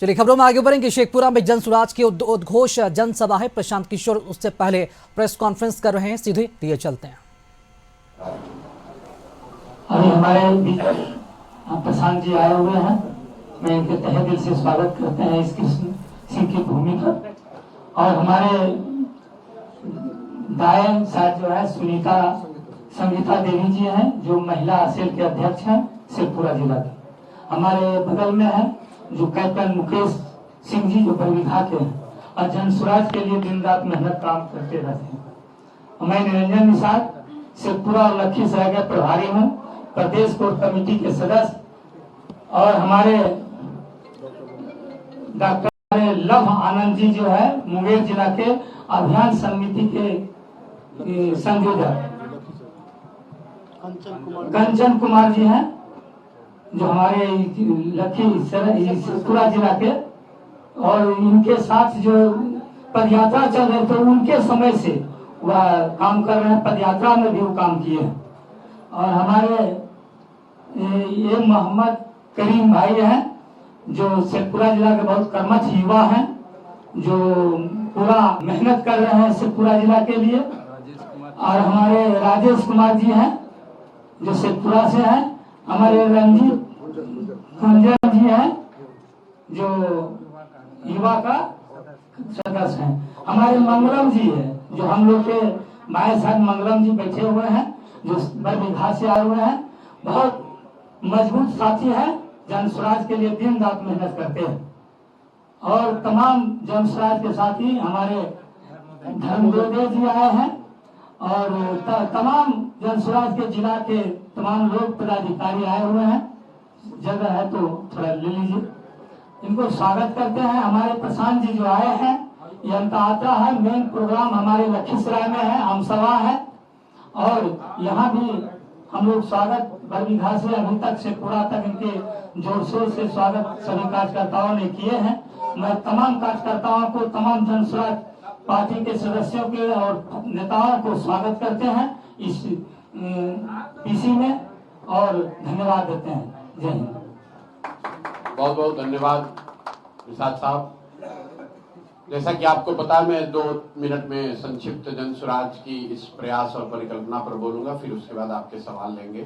चलिए खबरों में आगे बढ़ेंगे। शेखपुरा में जन सुराज की उद्घोष जनसभा है। प्रशांत किशोर उससे पहले प्रेस कॉन्फ्रेंस कर रहे हैं, सीधे दिए चलते हैं। अभी हमारे प्रशांत जी आए हुए हैं, मैं इनके तहे दिल से स्वागत करते हैं इस कृष्ण सिंह की भूमि पर। और हमारे गायन साथ जो है संगीता देवी जी हैं, जो महिला सेल के अध्यक्ष हैं शेखपुरा जिला के। हमारे बगल में है जो कैप्टन मुकेश सिंह जी, जो बरबीघा के हैं और जन स्वराज के लिए दिन रात मेहनत काम करते रहते हैं। मैं निरंजन निषाद शेखपुरा और लखीसराय का प्रभारी हूँ, प्रदेश कोर कमेटी के सदस्य। और हमारे डॉक्टर लव आनंद जी जो है मुंगेर जिला के अभियान समिति के संयोजक। कंचन कुमार जी हैं जो हमारे शेखपुरा जिला के, और इनके साथ जो पदयात्रा चल रहे थे उनके समय से वह काम कर रहे हैं, पदयात्रा में भी वो काम किए हैं। और हमारे ये मोहम्मद करीम भाई हैं जो शेखपुरा जिला के बहुत कर्मठ युवा हैं, जो पूरा मेहनत कर रहे हैं शेखपुरा जिला के लिए। और हमारे राजेश कुमार जी हैं जो शेखपुरा से हैं। हमारे रंजीत खंजर जी हैं जो युवा का सदस्य हैं। हमारे मंगलम जी है जो हम लोग के बाएं साथ मंगलम जी बैठे हुए हैं, जो बरबीघा से आए हुए हैं। बहुत मजबूत साथी है, जन स्वराज के लिए दिन रात मेहनत करते हैं। और तमाम जन स्वराज के साथी हमारे धर्मदेव जी आए हैं, और तमाम जन स्वराज के जिला के तमाम लोग पदाधिकारी आए हुए हैं। जगह है तो थोड़ा ले लीजिए, इनको स्वागत करते हैं। हमारे प्रशांत जी जो आए हैं, ये अंतआत्रा है, मेन प्रोग्राम हमारे लखीसराय में है, आमसभा है। और यहाँ भी हम लोग स्वागत बरबीघा से अभी तक शेखपुरा तक इनके जोर शोर से स्वागत सभी कार्यकर्ताओं ने किए हैं। मैं तमाम कार्यकर्ताओं को, तमाम जन स्वराज पार्टी के सदस्यों के और नेताओं को स्वागत करते हैं इस पीसी में, और धन्यवाद देते हैं। जय हिंद। बहुत बहुत धन्यवाद निषाद साहब। जैसा कि आपको पता, मैं 2 मिनट में संक्षिप्त जन स्वराज की इस प्रयास और परिकल्पना पर बोलूंगा, फिर उसके बाद आपके सवाल लेंगे।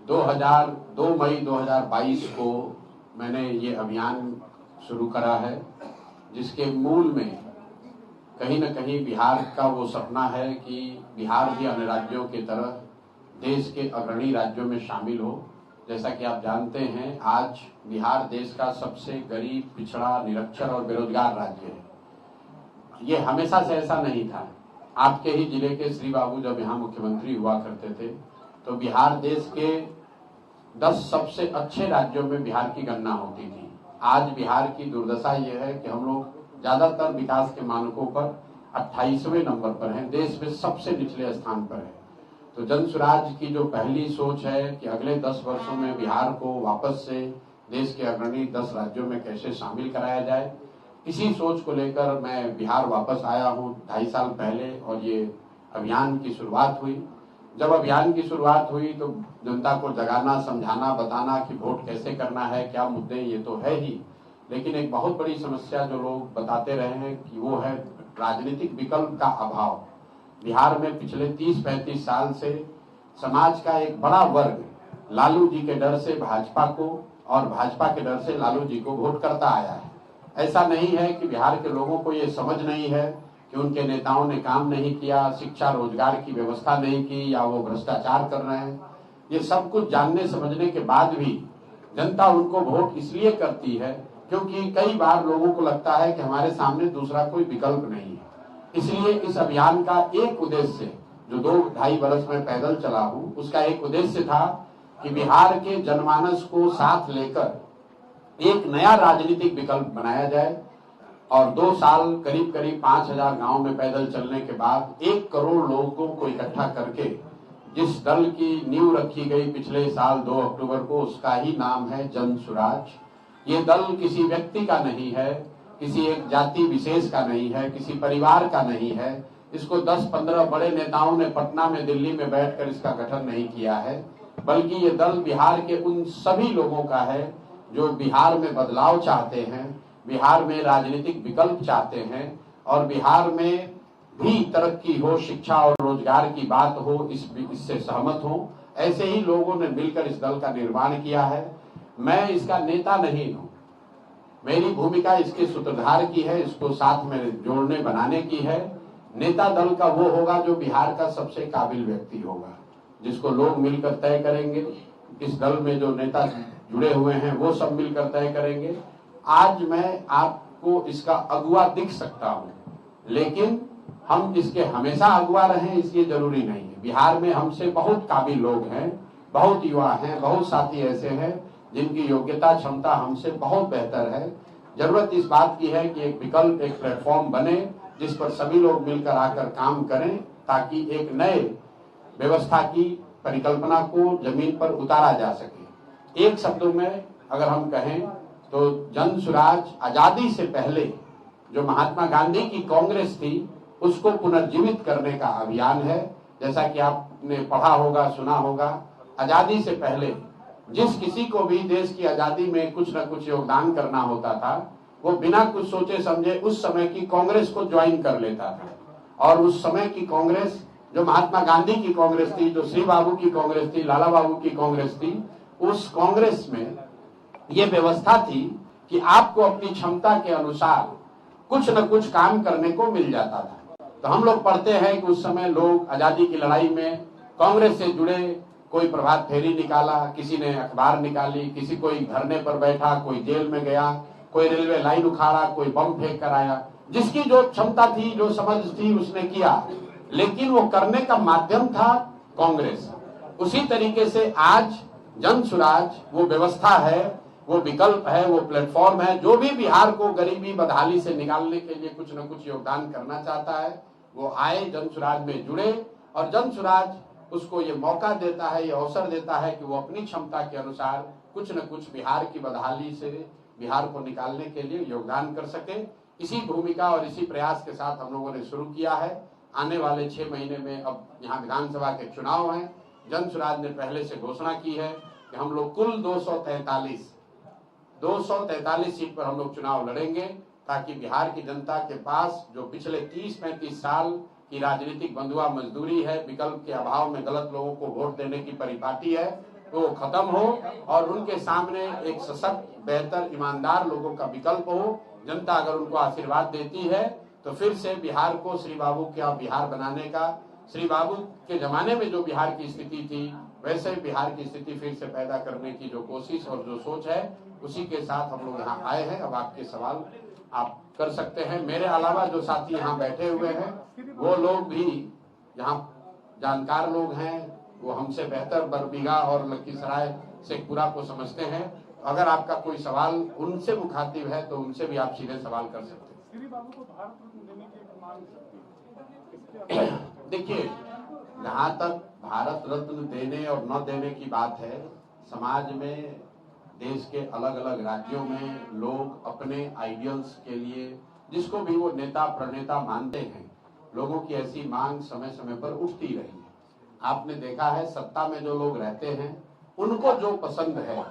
2 मई 2022 को मैंने ये अभियान शुरू करा है, जिसके मूल में कहीं न कहीं बिहार का वो सपना है कि बिहार भी अन्य राज्यों की तरह देश के अग्रणी राज्यों में शामिल हो। जैसा कि आप जानते हैं, आज बिहार देश का सबसे गरीब, पिछड़ा, निरक्षर और बेरोजगार राज्य है। ये हमेशा से ऐसा नहीं था। आपके ही जिले के श्री बाबू जब यहाँ मुख्यमंत्री हुआ करते थे, तो बिहार देश के 10 सबसे अच्छे राज्यों में बिहार की गणना होती थी। आज बिहार की दुर्दशा ये है कि हम लोग ज्यादातर विकास के मानकों पर 28वें नंबर पर हैं, देश में सबसे निचले स्थान पर है। तो जन स्वराज की जो पहली सोच है कि अगले 10 वर्षों में बिहार को वापस से देश के अग्रणी 10 राज्यों में कैसे शामिल कराया जाए, इसी सोच को लेकर मैं बिहार वापस आया हूँ 2.5 साल पहले, और ये अभियान की शुरुआत हुई। जब अभियान की शुरुआत हुई तो जनता को जगाना, समझाना, बताना कि वोट कैसे करना है, क्या मुद्दे, ये तो है ही, लेकिन एक बहुत बड़ी समस्या जो लोग बताते रहे हैं कि वो है राजनीतिक विकल्प का अभाव। बिहार में पिछले 30-35 साल से समाज का एक बड़ा वर्ग लालू जी के डर से भाजपा को और भाजपा के डर से लालू जी को वोट करता आया है। ऐसा नहीं है कि बिहार के लोगों को ये समझ नहीं है कि उनके नेताओं ने काम नहीं किया, शिक्षा रोजगार की व्यवस्था नहीं की, या वो भ्रष्टाचार कर रहे हैं। ये सब कुछ जानने समझने के बाद भी जनता उनको वोट इसलिए करती है क्योंकि कई बार लोगों को लगता है कि हमारे सामने दूसरा कोई विकल्प नहीं है। इसलिए इस अभियान का एक उद्देश्य, जो 2-2.5 वर्ष में पैदल चला हूँ, उसका एक उद्देश्य था कि बिहार के जनमानस को साथ लेकर एक नया राजनीतिक विकल्प बनाया जाए। और 2 साल करीब 5000 गांव में पैदल चलने के बाद 1 करोड़ लोगों को इकट्ठा करके जिस दल की नींव रखी गई पिछले साल 2 अक्टूबर को, उसका ही नाम है जन स्वराज। ये दल किसी व्यक्ति का नहीं है, किसी एक जाति विशेष का नहीं है, किसी परिवार का नहीं है। इसको 10-15 बड़े नेताओं ने पटना में, दिल्ली में बैठकर इसका गठन नहीं किया है, बल्कि ये दल बिहार के उन सभी लोगों का है जो बिहार में बदलाव चाहते हैं, बिहार में राजनीतिक विकल्प चाहते हैं और बिहार में भी तरक्की हो, शिक्षा और रोजगार की बात हो, इससे सहमत हो, ऐसे ही लोगों ने मिलकर इस दल का निर्माण किया है। मैं इसका नेता नहीं हूं, मेरी भूमिका इसके सूत्रधार की है, इसको साथ में जोड़ने बनाने की है। नेता दल का वो होगा जो बिहार का सबसे काबिल व्यक्ति होगा, जिसको लोग मिलकर तय करेंगे। इस दल में जो नेता जुड़े हुए हैं वो सब मिलकर तय करेंगे। आज मैं आपको इसका अगुवा दिख सकता हूं, लेकिन हम इसके हमेशा अगुवा रहें इसलिए जरूरी नहीं है। बिहार में हमसे बहुत काबिल लोग हैं, बहुत युवा हैं, बहुत साथी ऐसे हैं जिनकी योग्यता क्षमता हमसे बहुत बेहतर है। जरूरत इस बात की है कि एक विकल्प, एक प्लेटफॉर्म बने जिस पर सभी लोग मिलकर आकर काम करें, ताकि एक नए व्यवस्था की परिकल्पना को जमीन पर उतारा जा सके। एक शब्दों में अगर हम कहें तो जन सुराज आजादी से पहले जो महात्मा गांधी की कांग्रेस थी उसको पुनर्जीवित करने का अभियान है। जैसा कि आपने पढ़ा होगा, सुना होगा, आजादी से पहले जिस किसी को भी देश की आजादी में कुछ न कुछ योगदान करना होता था वो बिना कुछ सोचे समझे उस समय की कांग्रेस को ज्वाइन कर लेता था। और उस समय की कांग्रेस जो महात्मा गांधी की कांग्रेस थी, जो श्री बाबू की कांग्रेस थी, लाला बाबू की कांग्रेस थी, उस कांग्रेस में ये व्यवस्था थी कि आपको अपनी क्षमता के अनुसार कुछ न कुछ काम करने को मिल जाता था। तो हम लोग पढ़ते हैं कि उस समय लोग आजादी की लड़ाई में कांग्रेस से जुड़े, कोई प्रभात फेरी निकाला, किसी ने अखबार निकाली, किसी कोई धरने पर बैठा, कोई जेल में गया, कोई रेलवे लाइन उखाड़ा, कोई बम फेंक कर आया। जिसकी जो क्षमता थी, जो समझ थी, उसने किया, लेकिन वो करने का माध्यम था कांग्रेस। उसी तरीके से आज जन सुराज वो व्यवस्था है, वो विकल्प है, वो प्लेटफॉर्म है। जो भी बिहार को गरीबी बदहाली से निकालने के लिए कुछ न कुछ योगदान करना चाहता है वो आए, जन सुराज में जुड़े, और जन सुराज उसको ये मौका देता है, ये अवसर देता है कि वो अपनी क्षमता के अनुसार कुछ न कुछ बिहार की बदहाली से बिहार को निकालने के लिए योगदान कर सके। इसी भूमिका और इसी प्रयास के साथ हम लोगों ने शुरू किया है। आने वाले 6 महीने में अब यहाँ विधानसभा के चुनाव हैं। जन सुराज ने पहले से घोषणा की है कि हम लोग कुल 243 सीट पर हम लोग चुनाव लड़ेंगे, ताकि बिहार की जनता के पास जो पिछले 30-35 साल की राजनीतिक बंधुआ मजदूरी है, विकल्प के अभाव में गलत लोगों को वोट देने की परिपाटी है, तो खत्म हो और उनके सामने एक सशक्त, बेहतर, ईमानदार लोगों का विकल्प हो। जनता अगर उनको आशीर्वाद देती है तो फिर से बिहार को श्री बाबू का बिहार बनाने का, श्री बाबू के जमाने में जो बिहार की स्थिति थी वैसे बिहार की स्थिति फिर से पैदा करने की जो कोशिश और जो सोच है, उसी के साथ हम लोग यहाँ आए हैं। अब आपके सवाल आप कर सकते हैं। मेरे अलावा जो साथी यहाँ बैठे हुए हैं वो लोग भी यहाँ जानकार लोग हैं, वो हमसे बेहतर बरबीघा और लखीसराय शेखपुरा को समझते हैं। अगर आपका कोई सवाल उनसे मुखातिब है तो उनसे भी आप सीधे सवाल कर सकते हैं। देखिए, जहाँ तक भारत रत्न देने और न देने की बात है, समाज में, देश के अलग अलग राज्यों में लोग अपने आइडियल्स के लिए जिसको भी वो नेता प्रणेता मानते हैं, लोगों की ऐसी मांग समय समय पर उठती रही है। आपने देखा है सत्ता में जो लोग रहते हैं उनको जो पसंद है,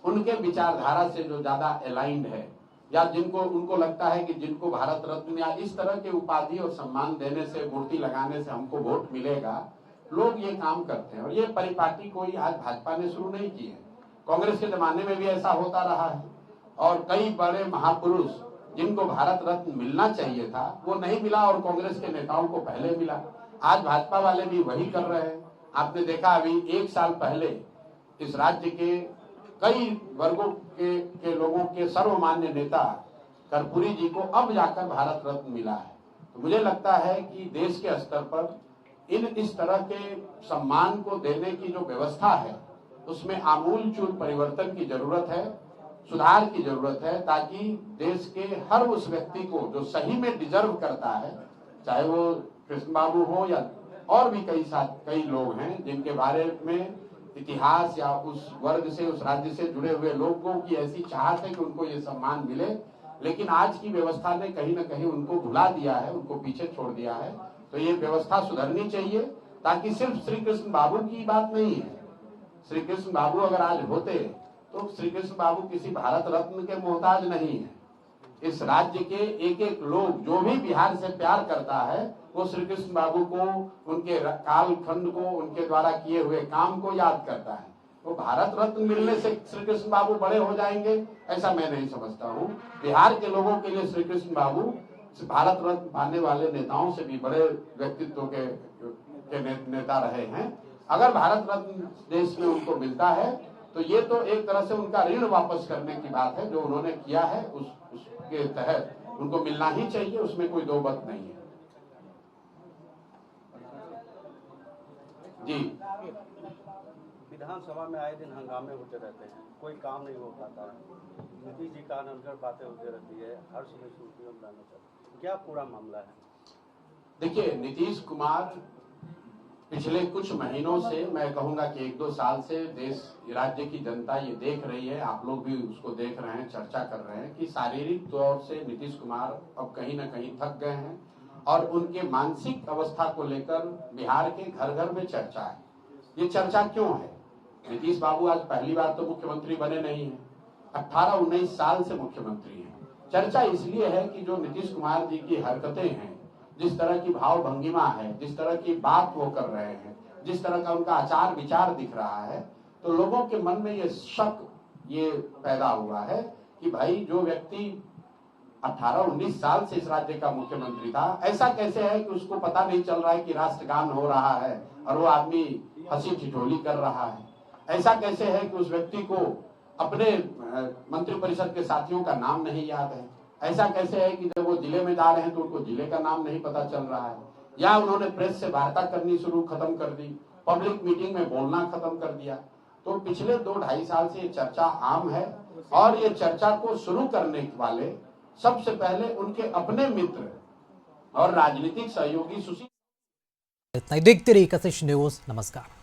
उनके विचारधारा से जो ज्यादा अलाइंड है, या जिनको उनको लगता है कि जिनको भारत रत्न या इस तरह के उपाधि और सम्मान देने से, मूर्ति लगाने से हमको वोट मिलेगा, लोग ये काम करते हैं। और ये परिपाटी कोई आज भाजपा ने शुरू नहीं की है, कांग्रेस के जमाने में भी ऐसा होता रहा है। और कई बड़े महापुरुष जिनको भारत रत्न मिलना चाहिए था वो नहीं मिला और कांग्रेस के नेताओं को पहले मिला। आज भाजपा वाले भी वही कर रहे हैं। आपने देखा अभी 1 साल पहले इस राज्य के कई वर्गों के लोगों के सर्वमान्य नेता कर्पूरी जी को अब जाकर भारत रत्न मिला है। तो मुझे लगता है कि देश के स्तर पर इस तरह के सम्मान को देने की जो व्यवस्था है उसमें आमूलचूल परिवर्तन की जरूरत है, सुधार की जरूरत है, ताकि देश के हर उस व्यक्ति को जो सही में डिजर्व करता है, चाहे वो कृष्ण बाबू हो या और भी कई लोग हैं जिनके बारे में इतिहास या उस वर्ग से, उस राज्य से जुड़े हुए लोगों की ऐसी चाहत है कि उनको ये सम्मान मिले, लेकिन आज की व्यवस्था ने कहीं ना कहीं उनको भुला दिया है, उनको पीछे छोड़ दिया है। तो ये व्यवस्था सुधरनी चाहिए, ताकि सिर्फ श्री कृष्ण बाबू की बात नहीं है। श्री कृष्ण बाबू अगर आज होते तो श्री कृष्ण बाबू किसी भारत रत्न के मोहताज नहीं है। इस राज्य के एक एक लोग जो भी बिहार से प्यार करता है वो श्री कृष्ण बाबू को, उनके कालखंड को, उनके द्वारा किए हुए काम को याद करता है। वो भारत रत्न मिलने से श्री कृष्ण बाबू बड़े हो जाएंगे ऐसा मैं नहीं समझता हूँ। बिहार के लोगों के लिए श्री कृष्ण बाबू भारत रत्न पाने वाले नेताओं से भी बड़े व्यक्तित्व के नेता रहे हैं। अगर भारत रत्न देश में उनको मिलता है तो ये तो एक तरह से उनका ऋण वापस करने की बात है। जो उन्होंने किया है उसके तहत उनको मिलना ही चाहिए, उसमें कोई दो बात नहीं है। जी, विधानसभा में आए दिन हंगामे होते रहते हैं, कोई काम नहीं हो पाता है। नीतीश जी का अनर्गल बातें होती रहती है, हर समय सुर्खियों में रहना चाहिए। क्या पूरा मामला है? देखिए, नीतीश कुमार पिछले कुछ महीनों से, मैं कहूंगा कि 1-2 साल से देश राज्य की जनता ये देख रही है, आप लोग भी उसको देख रहे हैं, चर्चा कर रहे हैं कि शारीरिक तौर से नीतीश कुमार अब कहीं ना कहीं थक गए हैं और उनके मानसिक अवस्था को लेकर बिहार के घर घर में चर्चा है। ये चर्चा क्यों है? नीतीश बाबू आज पहली बार तो मुख्यमंत्री बने नहीं है, 18-19 साल से मुख्यमंत्री हैं। चर्चा इसलिए है कि जो नीतीश कुमार जी की हरकतें हैं, जिस तरह की भाव भंगिमा है, जिस तरह की बात वो कर रहे हैं, जिस तरह का उनका आचार विचार दिख रहा है, तो लोगों के मन में ये शक ये पैदा हुआ है कि भाई जो व्यक्ति 18-19 साल से इस राज्य का मुख्यमंत्री था, ऐसा कैसे है कि उसको पता नहीं चल रहा है कि राष्ट्रगान हो रहा है और वो आदमी हंसी ठिठोली कर रहा है। ऐसा कैसे है कि उस व्यक्ति को अपने मंत्रिपरिषद के साथियों का नाम नहीं याद है। ऐसा कैसे है कि जब वो जिले में जा रहे हैं तो उनको जिले का नाम नहीं पता चल रहा है, या उन्होंने प्रेस से वार्ता करनी खत्म कर दी, पब्लिक मीटिंग में बोलना खत्म कर दिया। तो पिछले 2-2.5 साल से ये चर्चा आम है और ये चर्चा को शुरू करने वाले सबसे पहले उनके अपने मित्र और राजनीतिक सहयोगी सुशील। इतना ही देखते रहिए कशिश न्यूज। नमस्कार।